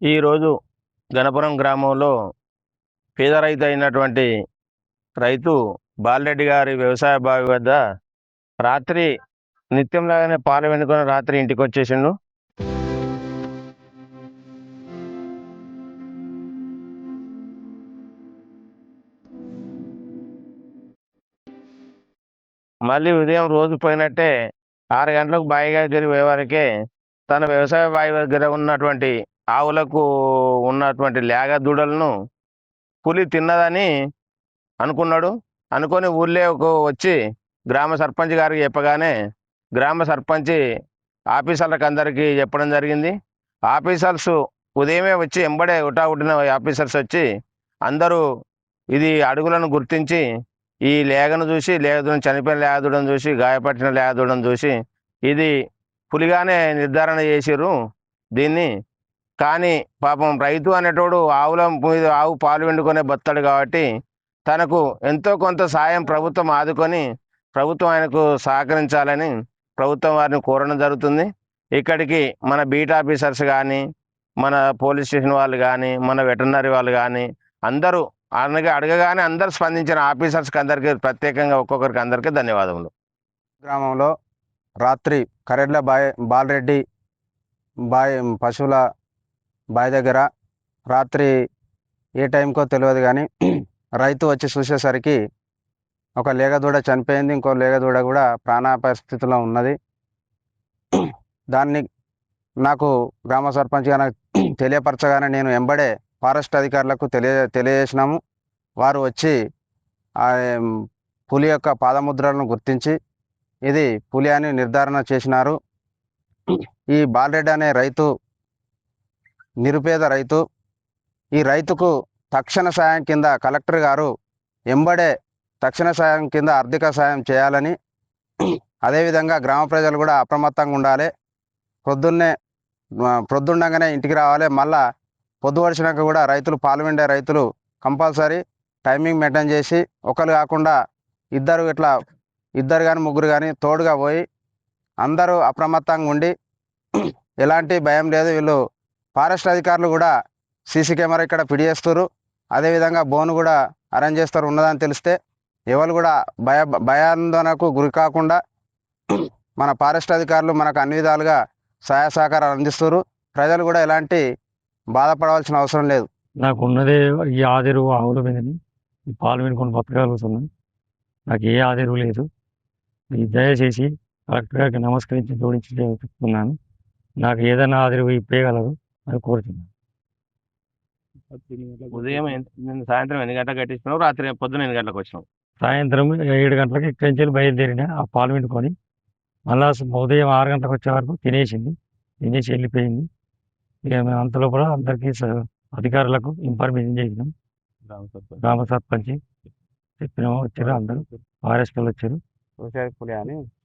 ఈరోజు గణపురం గ్రామంలో పేద రైతు అయినటువంటి రైతు బాలరెడ్డి గారి వ్యవసాయ బావి వద్ద రాత్రి నిత్యంలాగానే పాలు వెనుకొని రాత్రి ఇంటికి వచ్చేసిండు. మళ్ళీ ఉదయం రోజు పోయినట్టే 6 గంటలకు బావి దగ్గరికి పోయేవారికే తన వ్యవసాయ బావి దగ్గర ఉన్నటువంటి ఆవులకు ఉన్నటువంటి లేగ దూడలను పులి తిన్నదని అనుకున్నాడు. అనుకొని ఊళ్ళోకి వచ్చి గ్రామ సర్పంచ్ గారికి చెప్పగానే గ్రామ సర్పంచ్ ఆఫీసర్లకు అందరికీ చెప్పడం జరిగింది. ఆఫీసర్స్ ఉదయమే వచ్చి ఎంబడే ఉటావుటిన ఆఫీసర్స్ వచ్చి అందరూ ఇది అడుగులను గుర్తించి ఈ లేగను చూసి లేగదూడను చనిపోయిన లేగదూడను చూసి గాయపడిన లేగదూడను చూసి ఇది పులిగానే నిర్ధారణ చేసిర్రు దీన్ని. కానీ పాపం రైతు అనేటోడు ఆవు పాలు వెండుకొనే బతాడు కాబట్టి తనకు ఎంతో కొంత సాయం ప్రభుత్వం ఆదుకొని ప్రభుత్వం ఆయనకు సహకరించాలని ప్రభుత్వం వారిని కోరడం జరుగుతుంది. ఇక్కడికి మన బీట్ ఆఫీసర్స్ కానీ మన పోలీస్ స్టేషన్ వాళ్ళు కానీ మన వెటర్నరీ వాళ్ళు కానీ అందరూ అడగగానే అందరు స్పందించిన ఆఫీసర్స్కి అందరికీ ప్రత్యేకంగా ఒక్కొక్కరికి అందరికీ ధన్యవాదములు. గ్రామంలో రాత్రి కరెడ్ల బాలరెడ్డి పశువుల బావి దగ్గర రాత్రి ఏ టైంకో తెలియదు కానీ రైతు వచ్చి చూసేసరికి ఒక లేగదూడ చనిపోయింది, ఇంకో లేగదూడ కూడా ప్రాణాపాయ స్థితిలో ఉన్నది. దాన్ని నాకు గ్రామ సర్పంచ్గా నాకు తెలియపరచగానే నేను ఎంబడే ఫారెస్ట్ అధికారులకు తెలియజేసినాము. వారు వచ్చి పులి యొక్క పాదముద్రలను గుర్తించి ఇది పులి అని నిర్ధారణ చేసినారు. ఈ బాలరెడ్డి అనే రైతు నిరుపేద రైతు. ఈ రైతుకు తక్షణ సాయం కింద కలెక్టర్ గారు ఎంబడే తక్షణ సాయం కింద ఆర్థిక సాయం చేయాలని, అదేవిధంగా గ్రామ ప్రజలు కూడా అప్రమత్తంగా ఉండాలి. ప్రొద్దుండగానే ఇంటికి రావాలి. మళ్ళా పొద్దు వడిచినాక కూడా రైతులు పాలు వెండే రైతులు కంపల్సరీ టైమింగ్ మెయింటైన్ చేసి ఒకరు కాకుండా ఇద్దరు కానీ ముగ్గురు కానీ తోడుగా పోయి అందరూ అప్రమత్తంగా ఉండి ఎలాంటి భయం లేదు. వీళ్ళు ఫారెస్ట్ అధికారులు కూడా సీసీ కెమెరా ఇక్కడ ఫిట్ చేస్తారు. అదేవిధంగా బోను కూడా అరేంజ్ చేస్తారు. ఉన్నదని తెలిస్తే ఎవరు కూడా భయాందోళనకు గురి కాకుండా మన ఫారెస్ట్ అధికారులు మనకు అన్ని విధాలుగా సహాయ సహకారాలు అందిస్తారు. ప్రజలు కూడా ఎలాంటి బాధపడవలసిన అవసరం లేదు. నాకు ఉన్నదే ఈ ఆదిరు ఆవుల మీదని ఈ పాలు వినుకొని బతకగలుగుతున్నాను. నాకు ఏ ఆదిరు లేదు. దయచేసి కలెక్టర్ గారికి నమస్కరించి జోడించి చెప్తున్నాను. నాకు ఏదైనా ఆదిరు ఇప్పేయగలరు అని కోరుతున్నాను. ఉదయం సాయంత్రం 8 గంటలకు కట్టించినావు, రాత్రి పొద్దున 8 గంటలకు వచ్చినావు. సాయంత్రం 7 గంటలకు ఇక్కడి నుంచి బయలుదేరిన ఆ పాలు వినుకొని మళ్ళా ఉదయం 6 గంటలకు వచ్చే వరకు తినేసి వెళ్ళిపోయింది. ఇక మేము అంతలోపల అందరికీ అధికారులకు ఇన్ఫర్మేషన్ చేసినాం. గ్రామ సర్పంచ్ చెప్పినాము, వచ్చారు. అందరూ ఫారెస్ట్ వాళ్ళు వచ్చారు.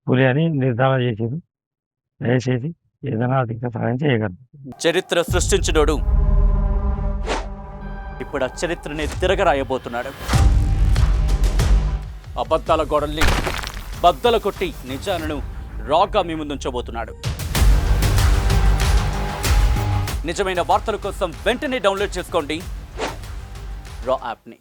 పులి అని నిర్ధారణ చేశారు. దయచేసి ఏదైనా అధిక సహాయం చేయగలరు. చరిత్ర సృష్టించినోడు ఇప్పుడు ఆ చరిత్రని తిరగరాయబోతున్నాడు. అబద్ధాల గోడల్ని బద్దలు కొట్టి నిజాలను రాగా మీ ముందుంచబోతున్నాడు. నిజమైన వార్తల కోసం వెంటనే డౌన్లోడ్ చేసుకోండి రా యాప్ని.